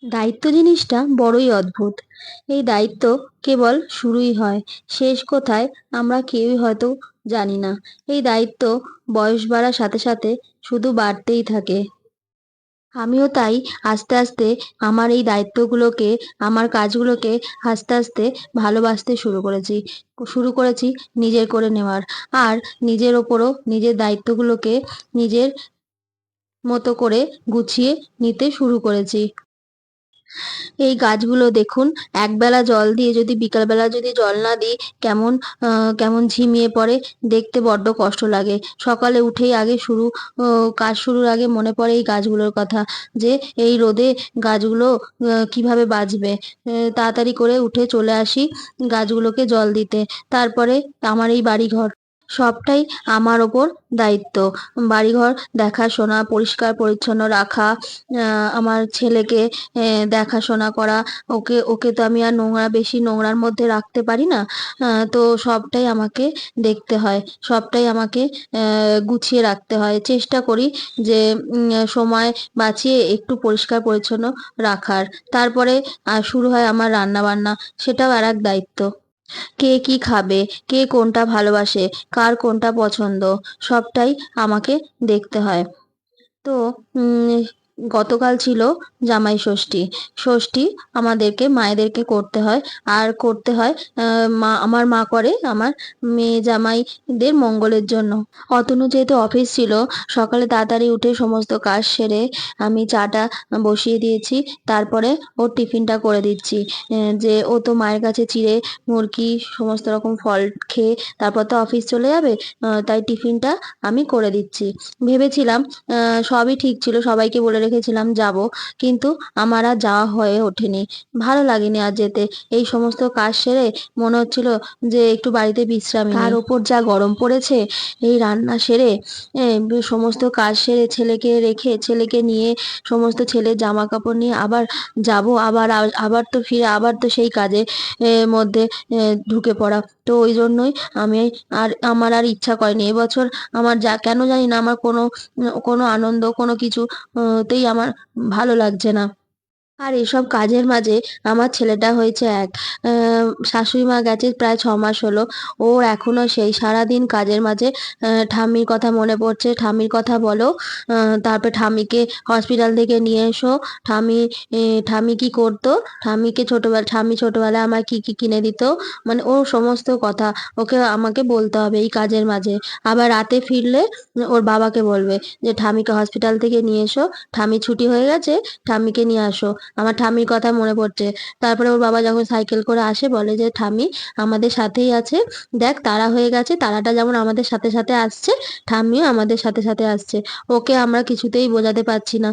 দায়িত্ব জিনিসটা বড়ই অদ্ভুত। এই দায়িত্ব কেবল শুরুই হয়, শেষ কোথায় আমরা কেউই হয়তো জানি না। এই দায়িত্ব বয়স বাড়ার সাথে সাথে শুধু বাড়তেই থাকে। আমিও তাই আস্তে আস্তে আমার এই দায়িত্বগুলোকে, আমার কাজগুলোকে আস্তে আস্তে ভালোবাসতে শুরু করেছি নিজের করে নেওয়ার। আর নিজের ওপরও নিজের দায়িত্বগুলোকে নিজের মতো করে গুছিয়ে নিতে শুরু করেছি। এই গাছগুলো দেখুন, একবেলা জল দিয়ে যদি বিকালবেলা যদি জল না দিই, কেমন কেমন ঝিমিয়ে পড়ে, দেখতে বড্ড কষ্ট লাগে। সকালে উঠেই আগে কাজ শুরুর আগে মনে পড়ে এই গাছগুলোর কথা, যে এই রোদে গাছগুলো কিভাবে বাঁচবে। তাড়াতাড়ি করে উঠে চলে আসি গাছগুলোকে জল দিতে। তারপরে আমার এই বাড়িঘর সবটাই আমার ওপর দায়িত্ব। বাড়িঘর দেখাশোনা, পরিষ্কার পরিচ্ছন্ন রাখা, আমার ছেলেকে দেখাশোনা করা। ওকে ওকে তো আমি আর বেশি নোংরার মধ্যে রাখতে পারি না। তো সবটাই আমাকে দেখতে হয়, সবটাই আমাকে গুছিয়ে রাখতে হয়। চেষ্টা করি যে সময় বাঁচিয়ে একটু পরিষ্কার পরিচ্ছন্ন রাখার। তারপরে শুরু হয় আমার রান্না বান্না, সেটাও আর এক দায়িত্ব। কে কি খাবে, কে কোনটা ভালোবাসে, কার কোনটা পছন্দ, সবটাই আমাকে দেখতে হয়। তো উম গতকাল ছিল জামাই ষষ্ঠী। ষষ্ঠী আমাদেরকে মায়েদেরকে করতে হয়। আর করতে হয়, আমার মা করে আমার মেয়ে জামাইদের মঙ্গলের জন্য। অতনু যেহেতু অফিস ছিল, সকালে তাড়াতাড়ি উঠে সমস্ত কাজ সেরে আমি চাটা বসিয়ে দিয়েছি। তারপরে ওর টিফিনটা করে দিচ্ছি। যে ও তো মায়ের কাছে চিড়ে মুরগি সমস্ত রকম ফল খেয়ে তারপর তো অফিস চলে যাবে। তাই টিফিনটা আমি করে দিচ্ছি। ভেবেছিলাম, সবই ঠিক ছিল, সবাইকে বলে রেখেছিলাম যাব, কিন্তু আমার আর যাওয়া হয়ে ওঠেনি। ভালো লাগেনি আর যেতে। এই সমস্ত কাজ সেরে মনে হচ্ছিল যে একটু বাড়িতে বিশ্রামই নিই। তার উপর যা গরম পড়েছে, এই রান্না সেরে সমস্ত কাজ সেরে ছেলেকে রেখে ছেলেকে নিয়ে সমস্ত ছেলের জামা কাপড় নিয়ে আবার যাব, আবার তো ফিরে আবার তো সেই কাজে মধ্যে ঢুকে পড়া। তো ওই জন্যই আমি আমার আর ইচ্ছা করেনি এবছর। আমার যা কেন জানি না, আমার কোনো আনন্দ কোনো কিছু তেই আমার ভালো লাগছে না। আর এসব কাজের মাঝে আমার ছেলেটা হয়েছে এক। শাশুড়ি মা গেছে প্রায় 6 মাস হলো। ওর এখনো সেই সারাদিন কাজের মাঝে ঠাম্মির কথা মনে পড়ছে, ঠাম্মির কথা বলো, তারপর ঠাম্মিকে হসপিটাল থেকে নিয়ে এসো। ঠাম্মি ঠাম্মি কি করতো, ঠাম্মি ছোটবেলায় আমার কি কি কিনে দিত, মানে ওর সমস্ত কথা ওকে আমাকে বলতে হবে এই কাজের মাঝে। আবার রাতে ফিরলে ওর বাবাকে বলবে যে ঠাম্মিকে হসপিটাল থেকে নিয়ে এসো, ঠাম্মি ছুটি হয়ে গেছে, ঠাম্মিকে নিয়ে আসো, আমার ঠাম্মির কথা মনে পড়ছে। তারপরে ওর বাবা যখন সাইকেল করে আসে বলে যে ঠাম্মি আমাদের সাথেই আছে, দেখ তারা হয়ে গেছে, তারাটা যেমন আমাদের সাথে সাথে আসছে, ঠাম্মিও আমাদের সাথে সাথে আসছে। ওকে আমরা কিছুতেই বোঝাতে পারছি না।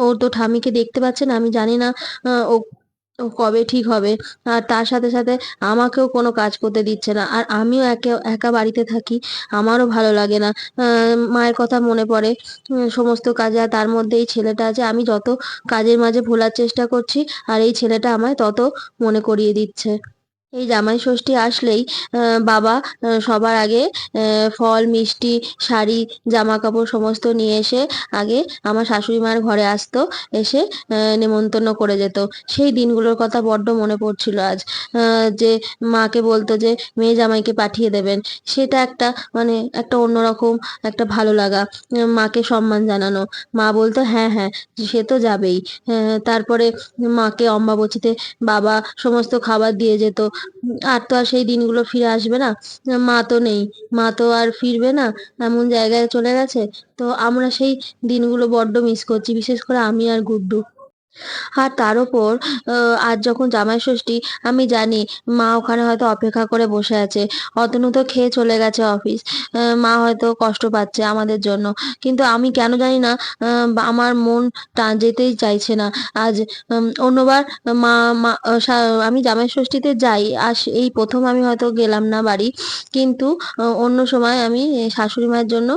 ও তো ঠাম্মিকে দেখতে পাচ্ছে না, আমি জানি না ও ও কবে ঠিক হবে। আর তার সাথে সাথে আমাকেও কোনো কাজ করতে দিচ্ছে না, আর আমিও একা বাড়িতে থাকি, আমারও ভালো লাগে না। মায়ের কথা মনে পড়ে সমস্ত কাজে। আর তার মধ্যে এই ছেলেটা আছে, আমি যত কাজের মাঝে ভোলার চেষ্টা করছি, আর এই ছেলেটা আমায় তত মনে করিয়ে দিচ্ছে। এই জামাই ষষ্ঠী আসলেই বাবা সবার আগে ফল মিষ্টি শাড়ি জামা কাপড় সমস্ত নিয়ে এসে আগে আমার শাশুড়ি মার ঘরে আসতো, এসে নেমন্তন্ন করে যেত। সেই দিনগুলোর কথা বড্ড মনে পড়ছিল আজ। যে মাকে বলতো যে মেয়ে জামাইকে পাঠিয়ে দেবেন, সেটা একটা মানে একটা অন্যরকম একটা ভালো লাগা। মাকে সম্মান জানানো, মা বলতো হ্যাঁ হ্যাঁ সে তো যাবেই। তারপরে মাকে অম্বাবতীতে বাবা সমস্ত খাবার দিয়ে যেত। আর তো আর সেই দিনগুলো ফিরে আসবে না। মা তো নেই, মা তো আর ফিরবে না, এমন জায়গায় চলে গেছে। তো আমরা সেই দিনগুলো বড্ড মিস করছি, বিশেষ করে আমি আর গুড্ডু। আর তার ওপর আজ যখন জামাই ষষ্ঠী, আমি জানি মা ওখানে হয়তো অপেক্ষা করে বসে আছে। অতনু তো খেয়ে চলে গেছে অফিস। মা হয়তো কষ্ট পাচ্ছে আমাদের জন্য, কিন্তু আমি কেন জানি না, আমার মন যেতেই চাইছে না আজ। অন্যবার মা মা আমি জামাই ষষ্ঠীতে যাই, এই প্রথম আমি হয়তো গেলাম না বাড়ি, কিন্তু অন্য সময় আমি শাশুড়ি মায়ের জন্য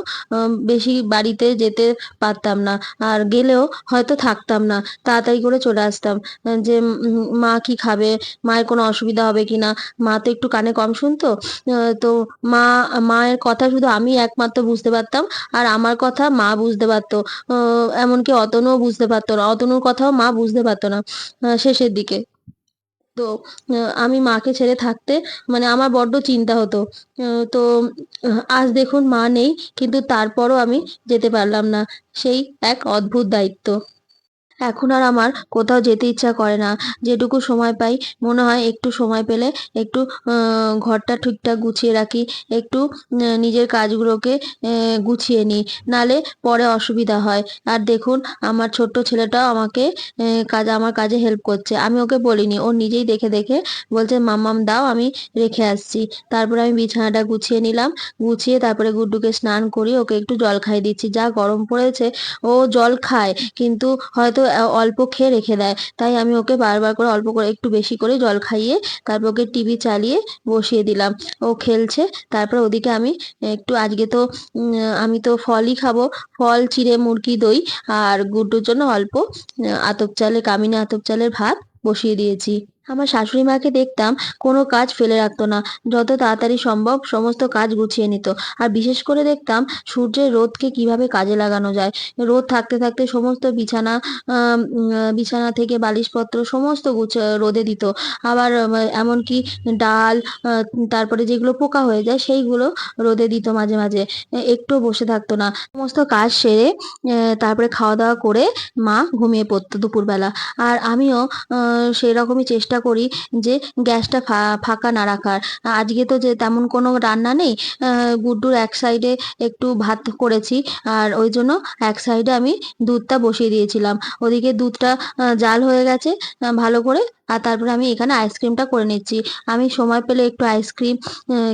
বেশি বাড়িতে যেতে পারতাম না, আর গেলেও হয়তো থাকতাম না। তাড়াতাড়ি তাড়াতাড়ি করে চলে আসতাম, যে মা কি খাবে, মায়ের কোনো অসুবিধা হবে কিনা। মা তো একটু কানে কম শুনতো। তো মা মায়ের কথা শুধু আমি একমাত্র বুঝতে পারতাম, আর আমার কথা মা বুঝতে পারতো। এমনকি অতনুও বুঝতে পারতো না, অতনুর কথাও মা বুঝতে পারতো না শেষের দিকে। তো আমি মাকে ছেড়ে থাকতে মানে আমার বড্ড চিন্তা হতো। তো আজ দেখুন মা নেই, কিন্তু তারপরও আমি যেতে পারলাম না। সেই এক অদ্ভুত দায়িত্ব। এখন আর আমার কোথাও যেতে ইচ্ছা করে না। যেটুকু সময় পাই মনে হয় একটু সময় পেলে একটু ঘরটা ঠিকঠাক গুছিয়ে রাখি, একটু নিজের কাজগুলোকে গুছিয়ে নিই, নালে পরে অসুবিধা হয়। আর দেখুন আমার ছোট্ট ছেলেটাও আমাকে আমার কাজে হেল্প করছে। আমি ওকে বলিনি, ও নিজেই দেখে দেখে বলছে মাম্মাম দাও, আমি রেখে আসছি। তারপরে আমি বিছানাটা গুছিয়ে নিলাম, গুছিয়ে তারপরে গুড্ডুকে স্নান করিয়ে ওকে একটু জল খাইয়ে দিচ্ছি। যা গরম পড়েছে, ও জল খায় কিন্তু হয়তো অল্প খেয়ে রেখে দেয়। তাই আমি ওকে বারবার করে অল্প করে একটু বেশি করে জল খাইয়ে তারপর ওকে টিভি চালিয়ে বসিয়ে দিলাম। ও খেলছে। তারপর ওদিকে আমি একটু আজকে তো আমি তো ফলই খাবো। ফল, চিড়ে, মুরগি, দই আর গুড্ডুর জন্য অল্প আতপ চালে কামিনী আতপ চালের ভাত বসিয়ে দিয়েছি। আমার শাশুড়ি মাকে দেখতাম কোনো কাজ ফেলে রাখতো না, যত তাড়াতাড়ি সম্ভব সমস্ত কাজ গুছিয়ে নিত। আর বিশেষ করে দেখতাম সূর্যের রোদকে কিভাবে কাজে লাগানো যায়। রোদ থাকতে থাকতে সমস্ত বিছানা বিছানা থেকে বালিশপত্র সমস্ত রোদে দিত। আবার এমনকি ডাল, তারপরে যেগুলো পোকা হয়ে যায় সেইগুলো রোদে দিত মাঝে মাঝে। একটুও বসে থাকতো না। সমস্ত কাজ সেরে তারপরে খাওয়া দাওয়া করে মা ঘুমিয়ে পড়তো দুপুরবেলা। আর আমিও সেরকমই চেষ্টা করি যে গ্যাসটা ফাঁকা না রাখার। আজকে তো যে তেমন কোনো রান্না নেই, গুড্ডুর এক সাইডে একটু ভাত করেছি, আর ওই জন্য এক সাইডে আমি দুধটা বসিয়ে দিয়েছিলাম। ওদিকে দুধটা জাল হয়ে গেছে ভালো করে। আর তারপরে আমি এখানে আইসক্রিমটা করে নিচ্ছি। আমি সময় পেলে একটু আইসক্রিম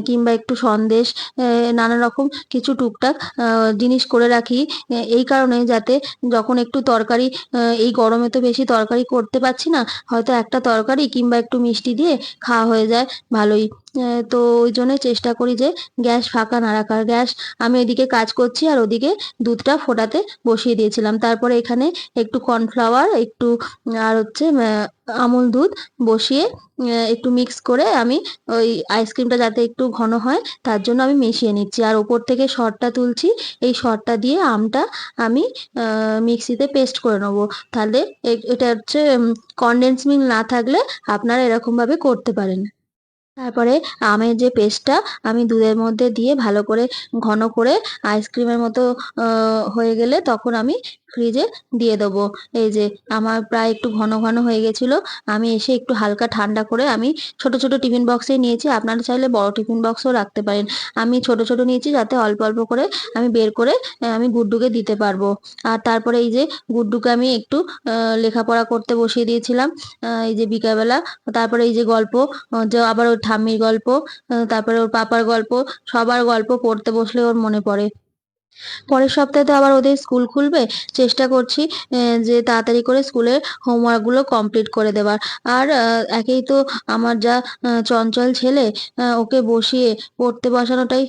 কিংবা একটু সন্দেশ, নানা রকম কিছু টুকটাক জিনিস করে রাখি, এই কারণে যাতে যখন একটু তরকারি, এই গরমে তো বেশি তরকারি করতে পারছি না, হয়তো একটা তরকারি কিংবা একটু মিষ্টি দিয়ে খাওয়া হয়ে যায় ভালোই। তো ওই জন্যই চেষ্টা করি যে গ্যাস ফাঁকা না রাখার। আমি এদিকে কাজ করছি আর ওদিকে দুধটা ফোটাতে বসিয়ে দিয়েছিলাম। তারপরে এখানে একটু কর্নফ্লাওয়ার, একটু আর হচ্ছে আমুল দুধ বসিয়ে একটু মিক্স করে আমি ওই আইসক্রিমটা যাতে একটু ঘন হয় তার জন্য আমি মিশিয়ে নিচ্ছি। আর ওপর থেকে সরটা তুলছি। এই সরটা দিয়ে আমটা আমি মিক্সিতে পেস্ট করে নেবো। তাহলে এটা হচ্ছে কনডেন্স মিল্ক না থাকলে আপনারা এরকমভাবে করতে পারেন। তারপরে আমের যে পেস্টটা আমি দুধের মধ্যে দিয়ে ভালো করে ঘন করে আইসক্রিমের মতো হয়ে গেলে তখন আমি ফ্রিজে দিয়ে দেবো। এই যে আমার প্রায় একটু ঘন ঘন হয়ে গেছিলো। আমি এসে একটু হালকা ঠান্ডা করে আমি ছোট ছোট টিফিন বক্সে নিয়েছি। আপনারা চাইলে বড় টিফিন বক্সও রাখতে পারেন। আমি ছোট ছোট নিয়েছি যাতে অল্প অল্প করে আমি বের করে আমি গুড্ডুকে দিতে পারবো। আর তারপরে এই যে গুড্ডুকে আমি একটু লেখাপড়া করতে বসিয়ে দিয়েছিলাম এই যে বিকালবেলা। তারপরে এই যে গল্প, যে আবার ওর ঠাম্মির গল্প, তারপরে ওর পাপার গল্প, সবার গল্প পড়তে বসলে ওর মনে পড়ে। পরের সপ্তাহে তো আবার ওদের স্কুল খুলবে। চেষ্টা করছি যে তাড়াতাড়ি করে স্কুলের হোমওয়ার্কগুলো কমপ্লিট করে দেওয়ার। আর একেই তো আমার যা চঞ্চল ছেলে, ওকে বসিয়ে পড়তে বসানোটাই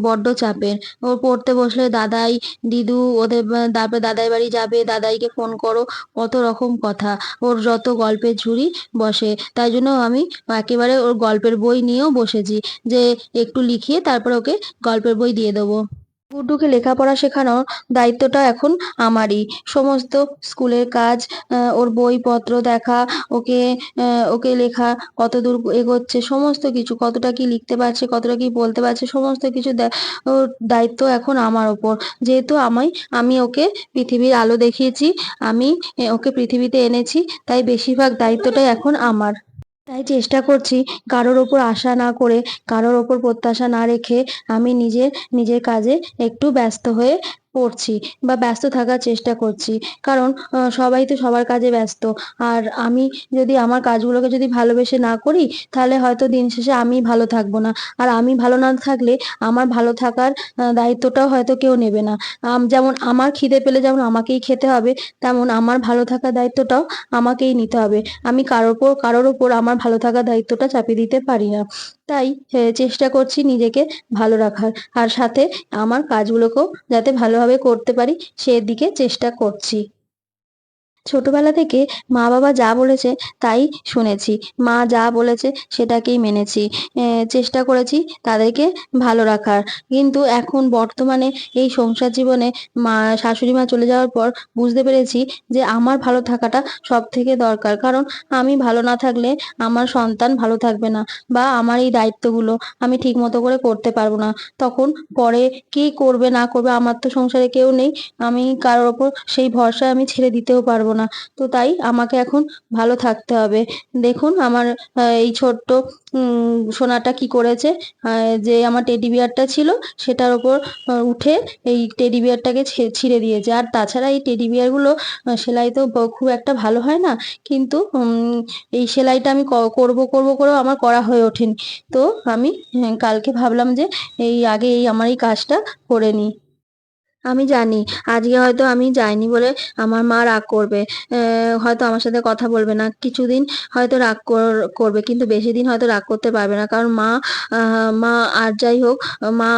বড্ড চাপের। ও পড়তে বসলে দাদাই, দিদু, ওদের তারপরে দাদাই বাড়ি যাবে, দাদাইকে ফোন করো, কত রকম কথা। ওর যত গল্পের ঝুড়ি বসে। তাই জন্য আমি একেবারে ওর গল্পের বই নিয়েও বসেছি, যে একটু লিখিয়ে তারপর ওকে গল্পের বই দিয়ে দেবো। গুড্ডুকে লেখাপড়া শেখানোর দায়িত্বটা এখন আমারই। সমস্ত স্কুলের কাজ, ওর বইপত্র দেখা, ওকে ওকে লেখা কতদূর এগোচ্ছে, সমস্ত কিছু, কতটা কি লিখতে পারছে, কতটা কি বলতে পারছে, সমস্ত কিছু ওর দায়িত্ব এখন আমার ওপর। যেহেতু আমি ওকে পৃথিবীর আলো দেখিয়েছি, আমি ওকে পৃথিবীতে এনেছি, তাই বেশিরভাগ দায়িত্বটাই এখন আমার। তাই চেষ্টা করছি কারোর ওপর আশা না করে, কারোর ওপর প্রত্যাশা না রেখে আমি নিজের কাজে একটু ব্যস্ত হয়ে পড়ছি বা ব্যস্ত থাকার চেষ্টা করছি। কারণ সবাই তো সবার কাজে ব্যস্ত। আর আমি যদি আমার কাজগুলোকে যদি ভালোবেসে না করি, তাহলে হয়তো দিন শেষে আমি ভালো থাকবো না। আর আমি ভালো না থাকলে আমার ভালো থাকার দায়িত্বটাও হয়তো কেউ নেবে না। যেমন আমার খিদে পেলে যেমন আমাকেই খেতে হবে, তেমন আমার ভালো থাকার দায়িত্বটাও আমাকেই নিতে হবে। আমি কারোর ওপর আমার ভালো থাকার দায়িত্বটা চাপিয়ে দিতে পারি না। তাই চেষ্টা করছি নিজেকে ভালো রাখার, আর সাথে আমার কাজগুলোকেও যাতে ভালোভাবে করতে পারি সেদিকে চেষ্টা করছি। ছোটবেলা থেকে মা বাবা যা বলেছে তাই শুনেছি। মা যা বলেছে সেটাকেই মেনেছি। চেষ্টা করেছি তাদেরকে ভালো রাখার। কিন্তু এখন বর্তমানে এই সংসার জীবনে শাশুড়ি মা চলে যাওয়ার পর বুঝতে পেরেছি যে আমার ভালো থাকাটা সবথেকে দরকার। কারণ আমি ভালো না থাকলে আমার সন্তান ভালো থাকবে না, বা আমার এই দায়িত্বগুলো আমি ঠিক মতো করে করতে পারবো না। তখন পরে কি করবে না করবে, আমার তো সংসারে কেউ নেই। আমি কারোর ওপর সেই ভরসা আমি ছেড়ে দিতেও পারবো না। তো তাই আমাকে এখন ভালো থাকতে হবে। দেখুন আমার এই ছোট্ট সোনাটা কি করেছে, যে আমার টেডি বিয়ারটা ছিল সেটার ওপর উঠে এই টেডি বিয়ারটাকে ছিঁড়ে দিয়েছে। আর তাছাড়া এই টেডি বিয়ারগুলো সেলাই তো খুব একটা ভালো হয় না, কিন্তু এই সেলাইটা আমি করব করব করেও আমার করা হয়ে ওঠেনি। তো আমি কালকে ভাবলাম যে আগে আমার এই কাজটা করে নিই। আমি জানি আজকে হয়তো আমি যাইনি বলে আমার মা রাগ করবে। হয়তো আমার সাথে কথা বলবে না। কিছুদিন হয়তো রাগ করবে, কিন্তু বেশি দিন হয়তো রাগ করতে পারবে না। কারণ মা আর যাই হোক, মা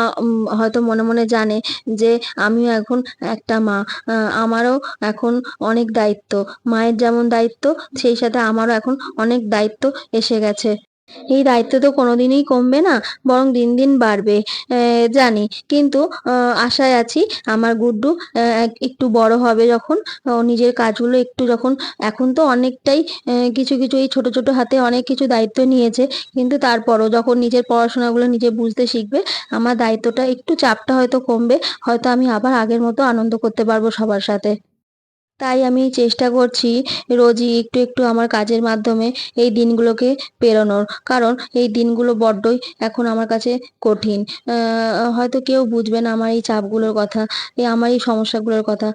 হয়তো মনে মনে জানে যে আমিও এখন একটা মা। আমারও এখন অনেক দায়িত্ব। মায়ের যেমন দায়িত্ব, সেই সাথে আমারও এখন অনেক দায়িত্ব এসে গেছে। এই দায়িত্ব তো কোনোদিনই কমবে না, বরং দিন দিন বাড়বে। জানি, কিন্তু আশায় আছি আমার গুড্ডু একটু বড় হবে যখন, ও নিজের কাজগুলো একটু যখন, এখন তো অনেকটাই কিছু কিছু এই ছোট ছোট হাতে অনেক কিছু দায়িত্ব নিয়েছে, কিন্তু তারপরও যখন নিজের পড়াশোনাগুলো নিজে বুঝতে শিখবে, আমার দায়িত্বটা একটু, চাপটা হয়তো কমবে। হয়তো আমি আবার আগের মতো আনন্দ করতে পারবো সবার সাথে। তাই আমি চেষ্টা করছি রোজই একটু একটু আমার কাজের মাধ্যমে এই দিনগুলোকে পেরোনোর। কারণ এই দিনগুলো বড্ডই এখন আমার কাছে কঠিন। হয়তো কেউ বুঝবে না আমার এই চাপগুলোর কথা, আমার এই সমস্যাগুলোর কথা।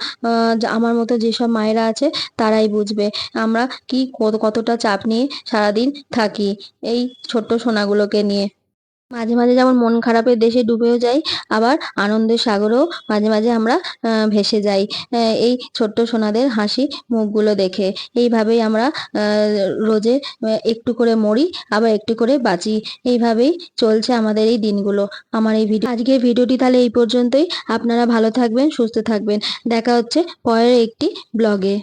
আমার মতো যেসব মায়েরা আছে তারাই বুঝবে আমরা কি কতটা চাপ নিয়ে সারাদিন থাকি এই ছোট্ট সোনাগুলোকে নিয়ে। মাঝে মাঝে যেমন মন খারাপের দেশে ডুবেও যাই, আবার আনন্দের সাগরেও মাঝে মাঝে আমরা ভেসে যাই এই ছোট্ট সোনাদের হাসি মুখগুলো দেখে। এইভাবেই আমরা রোজে একটু করে মরি, আবার একটু করে বাঁচি। এইভাবেই চলছে আমাদের এই দিনগুলো। আমার এই আজকের ভিডিওটি তাহলে এই পর্যন্তই। আপনারা ভালো থাকবেন, সুস্থ থাকবেন। দেখা হচ্ছে পরের একটি ব্লগে।